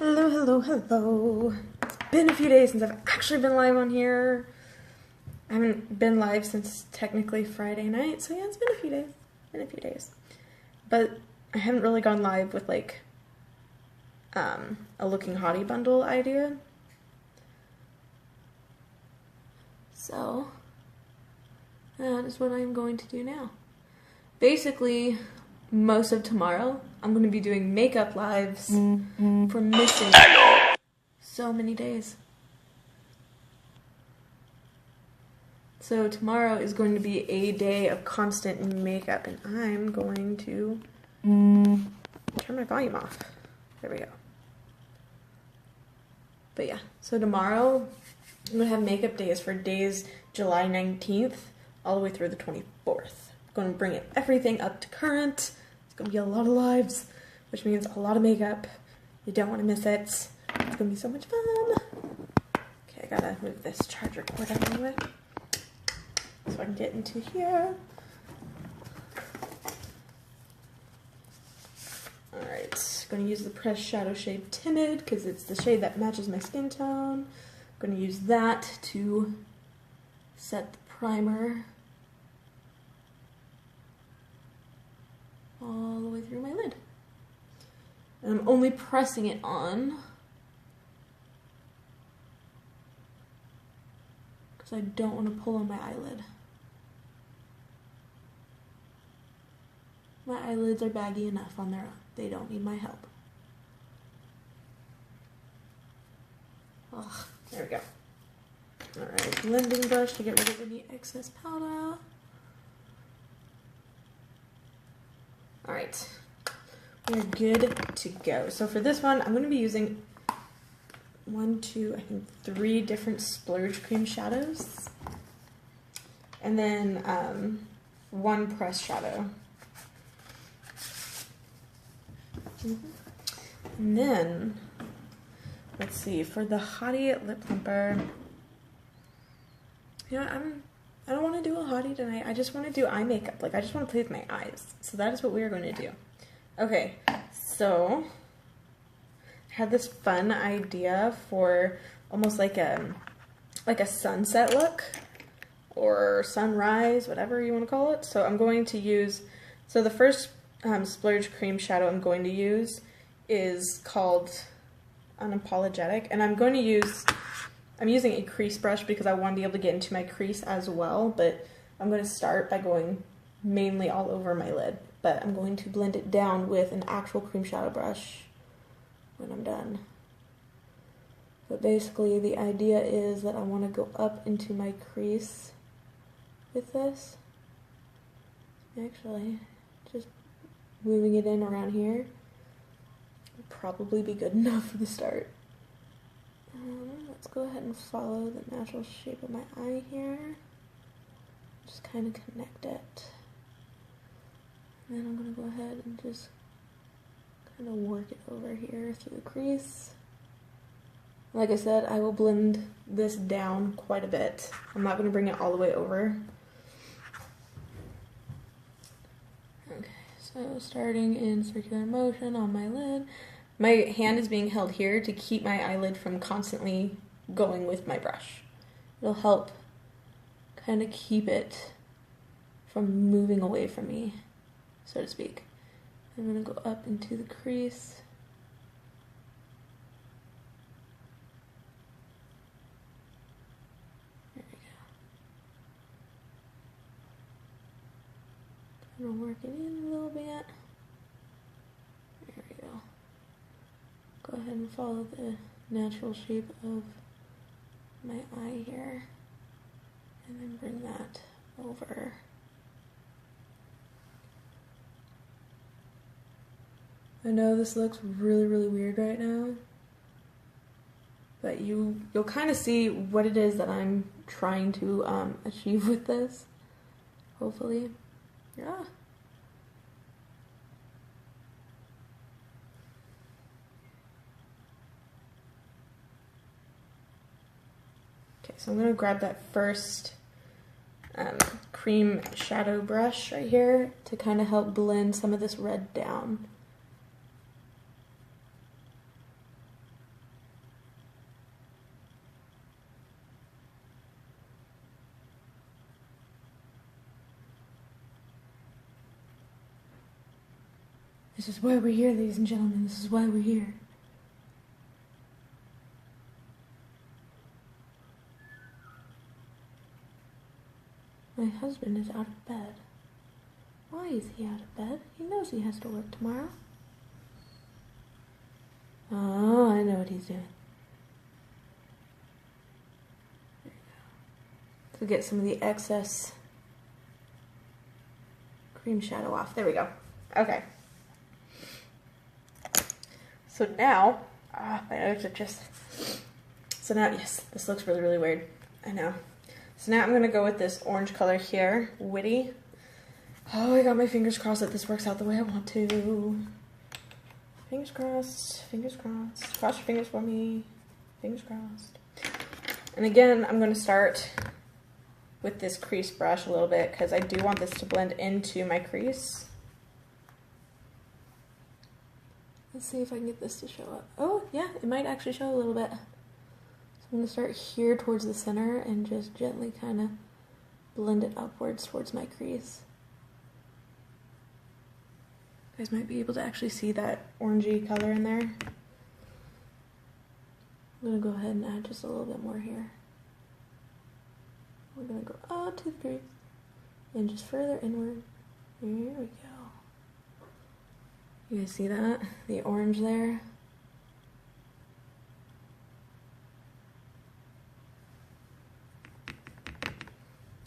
Hello, hello, hello. It's been a few days since I've actually been live on here. I haven't been live since technically Friday night, so yeah, it's been a few days. But I haven't really gone live with like a looking hottie bundle idea. So that is what I'm going to do now. Basically, most of tomorrow, I'm going to be doing makeup lives for missing so many days. So tomorrow is going to be a day of constant makeup, and I'm going to turn my volume off. There we go. But yeah, so tomorrow I'm going to have makeup days for days July 19th all the way through the 24th. I'm going to bring everything up to current. It's going to be a lot of lives, which means a lot of makeup. You don't want to miss it. It's going to be so much fun. Okay, I gotta move this charger cord out of the way so I can get into here. Alright, going to use the Pressed Shadow Shade Timid because it's the shade that matches my skin tone. I'm going to use that to set the primer all the way through my lid. And I'm only pressing it on because I don't want to pull on my eyelid. My eyelids are baggy enough on their own. They don't need my help. Oh, there we go. Alright, blending brush to get rid of any excess powder. Alright, we're good to go. So for this one, I'm going to be using 3 different splurge cream shadows. And then 1 pressed shadow. And then, let's see, for the Hottie lip plumper, you know, I don't want to do a Hottie tonight. I just want to do eye makeup. Like, I just want to play with my eyes. So that is what we are going to do. Okay, so I had this fun idea for almost like a sunset look or sunrise, whatever you want to call it. So I'm going to use, so the first splurge cream shadow I'm going to use is called Unapologetic, and I'm using a crease brush because I want to be able to get into my crease as well, but I'm going to start by going mainly all over my lid, but I'm going to blend it down with an actual cream shadow brush when I'm done. But basically the idea is that I want to go up into my crease with this. Actually, just moving it in around here would probably be good enough for the start. Let's go ahead and follow the natural shape of my eye here. Just kind of connect it. And then I'm going to go ahead and just kind of work it over here through the crease. Like I said, I will blend this down quite a bit. I'm not going to bring it all the way over. Okay, so starting in circular motion on my lid. My hand is being held here to keep my eyelid from constantly going with my brush. It'll help kind of keep it from moving away from me, so to speak. I'm going to go up into the crease. There we go. I'm going to work it in a little bit. There we go. Go ahead and follow the natural shape of my eye here, and then bring that over. I know this looks really, really weird right now, but you'll kind of see what it is that I'm trying to achieve with this, hopefully. Yeah. Okay, so I'm going to grab that first cream shadow brush right here to kind of help blend some of this red down. This is why we're here, ladies and gentlemen. This is why we're here. My husband is out of bed. Why is he out of bed? He knows he has to work tomorrow. Oh, I know what he's doing. There you go. To get some of the excess cream shadow off. There we go. Okay. So now, my nose are just... So now, yes, this looks really, really weird. I know. So now I'm going to go with this orange color here, Witty. Oh, I got my fingers crossed that this works out the way I want to. Fingers crossed, fingers crossed. Cross your fingers for me. Fingers crossed. And again, I'm going to start with this crease brush a little bit because I do want this to blend into my crease. Let's see if I can get this to show up. Oh, yeah, it might actually show a little bit. So I'm going to start here towards the center and just gently kind of blend it upwards towards my crease. You guys might be able to actually see that orangey color in there. I'm going to go ahead and add just a little bit more here. We're going to go up to the crease and just further inward. There we go. You guys see that? The orange there.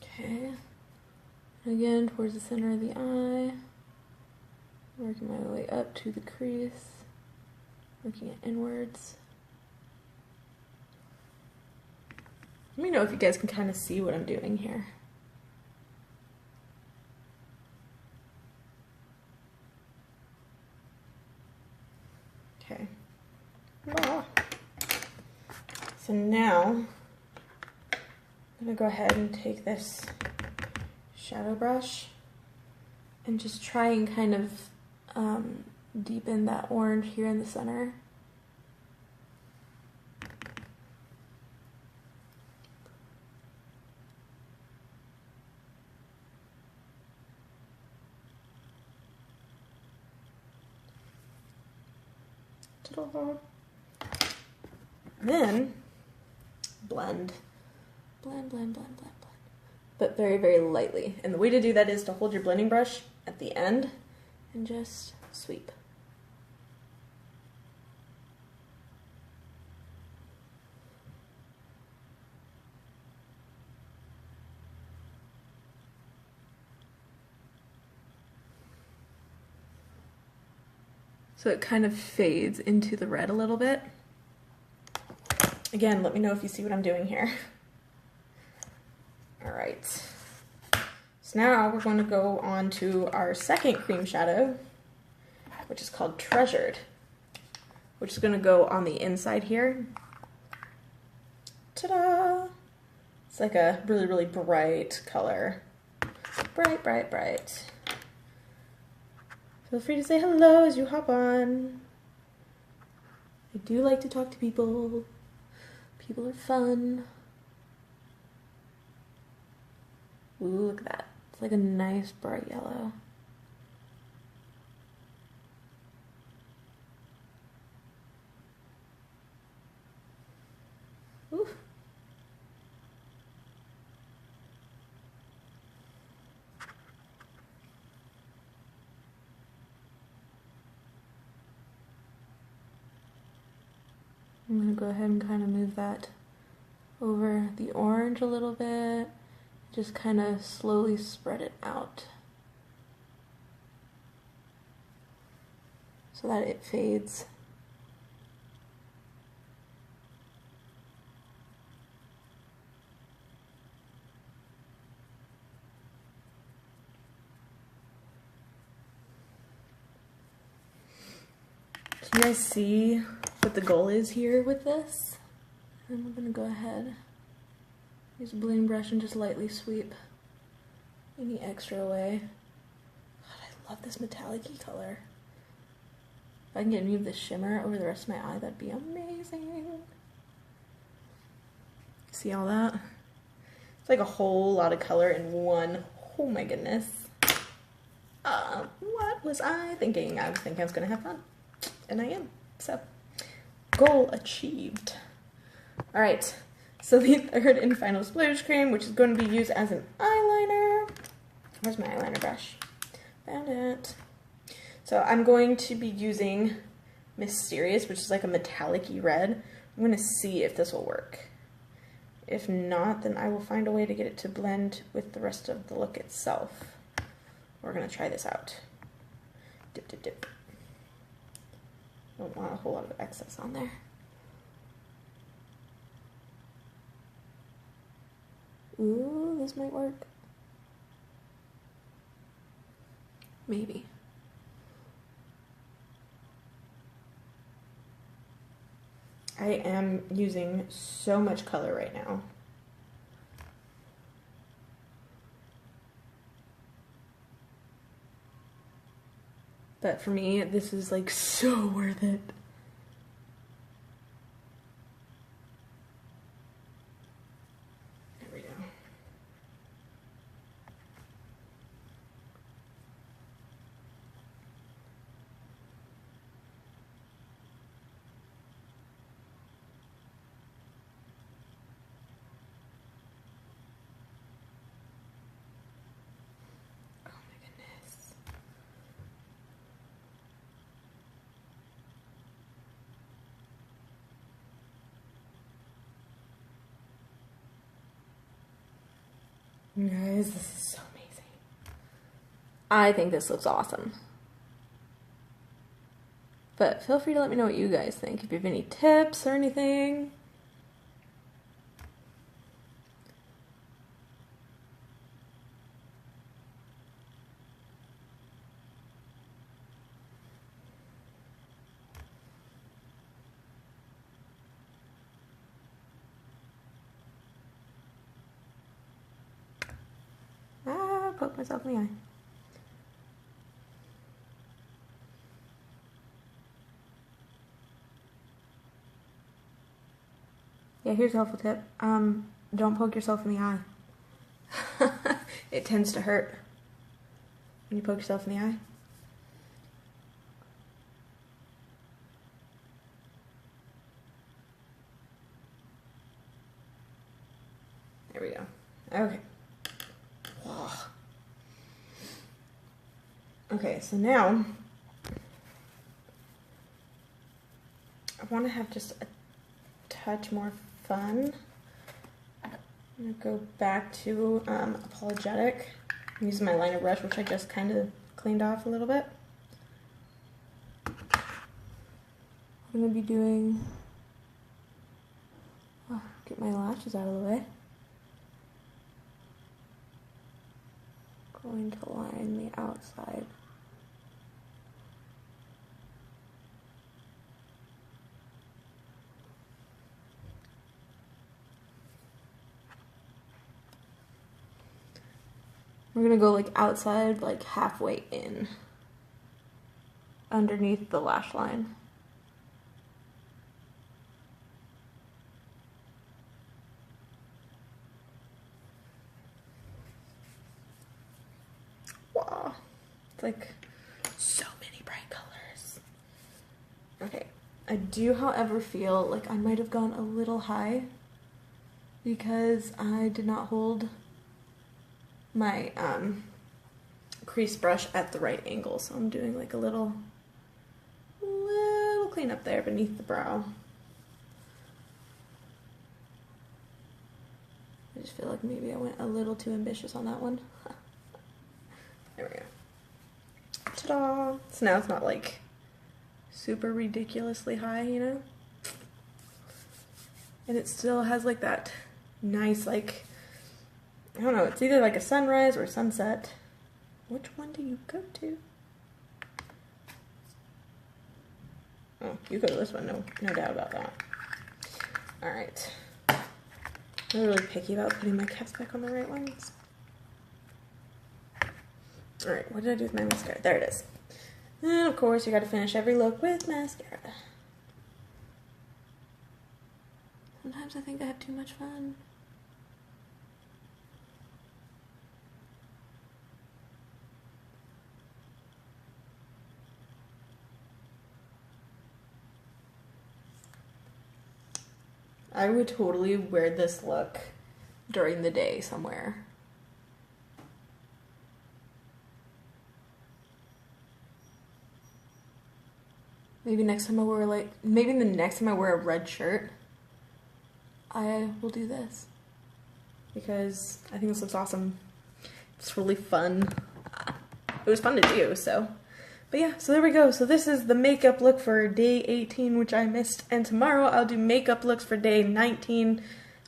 Okay. Again, towards the center of the eye. Working my way up to the crease. Working it inwards. Let me know if you guys can kind of see what I'm doing here. Okay. Ah. So now, I'm going to go ahead and take this shadow brush and just try and kind of deepen that orange here in the center. Then blend. Blend, blend, blend, blend, blend. But very, very lightly. And the way to do that is to hold your blending brush at the end and just sweep. So it kind of fades into the red a little bit. Again, let me know if you see what I'm doing here. All right. So now we're going to go on to our second cream shadow, which is called Treasured, which is going to go on the inside here. Ta-da! It's like a really, really bright color. Bright, bright, bright. Feel free to say hello as you hop on. I do like to talk to people. People are fun. Ooh, look at that. It's like a nice bright yellow. Ooh. I'm going to go ahead and kind of move that over the orange a little bit. Just kind of slowly spread it out so that it fades. Can you guys see what the goal is here with this? And we're going to go ahead, use a blending brush and just lightly sweep any extra away. God, I love this metallic-y color. If I can get any of this shimmer over the rest of my eye, that'd be amazing. See all that? It's like a whole lot of color in one. Oh my goodness. What? what was I thinking? I was thinking I was going to have fun. And I am. So, goal achieved. Alright, so the third and final splooge cream, which is going to be used as an eyeliner. Where's my eyeliner brush? Found it. So I'm going to be using Mysterious, which is like a metallic-y red. I'm going to see if this will work. If not, then I will find a way to get it to blend with the rest of the look itself. We're going to try this out. Dip, dip, dip. Don't want a whole lot of excess on there. Ooh, this might work. Maybe. I am using so much color right now. But for me, this is like so worth it. There we go. Guys, this is so amazing. I think this looks awesome. But feel free to let me know what you guys think. If you have any tips or anything. Poke myself in the eye. Yeah, here's a helpful tip. Don't poke yourself in the eye. It tends to hurt when you poke yourself in the eye. There we go. Okay. Okay, so now I want to have just a touch more fun. I'm going to go back to Apologetic. I'm using my liner brush, which I just kind of cleaned off a little bit. I'm going to be doing, get my lashes out of the way. Going to line the outside. We're gonna go like outside, like halfway in, underneath the lash line. Wow, it's like so many bright colors. Okay, I do, however, feel like I might have gone a little high because I did not hold my crease brush at the right angle, so I'm doing like a little cleanup there beneath the brow. I just feel like maybe I went a little too ambitious on that one. There we go. Ta-da! So now it's not like super ridiculously high, you know? And it still has like that nice, like, I don't know, it's either like a sunrise or a sunset. Which one do you go to? Oh, you go to this one, no doubt about that. Alright. I'm really picky about putting my caps back on the right ones. Alright, what did I do with my mascara? There it is. And of course, you gotta finish every look with mascara. Sometimes I think I have too much fun. I would totally wear this look during the day somewhere. Maybe next time I wear maybe the next time I wear a red shirt, I will do this. Because I think this looks awesome. It's really fun. It was fun to do, so. But yeah, so there we go. So this is the makeup look for day 18, which I missed. And tomorrow I'll do makeup looks for day 19,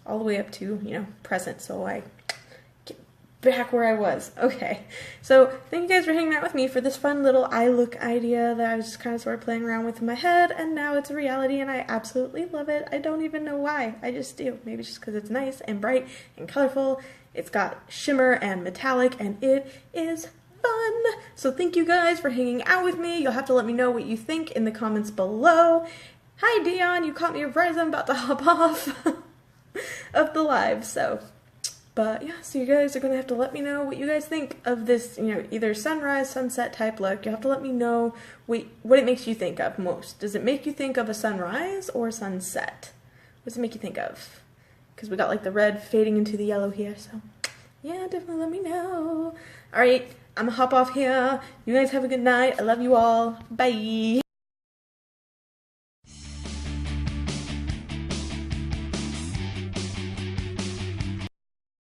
all the way up to, you know, present. So I get back where I was. Okay. So thank you guys for hanging out with me for this fun little eye look idea that I was just kind of sort of playing around with in my head. And now it's a reality and I absolutely love it. I don't even know why. I just do. Maybe it's just because it's nice and bright and colorful. It's got shimmer and metallic and it is fun. So thank you guys for hanging out with me. You'll have to let me know what you think in the comments below. Hi Dion, you caught me right as I'm about to hop off of the live. But yeah, so you guys are gonna have to let me know what you guys think of this, you know, either sunrise, sunset type look. You'll have to let me know what it makes you think of most. Does it make you think of a sunrise or a sunset? What does it make you think of? Because we got like the red fading into the yellow here, so yeah, definitely let me know. Alright, I'm gonna hop off here. You guys have a good night. I love you all. Bye.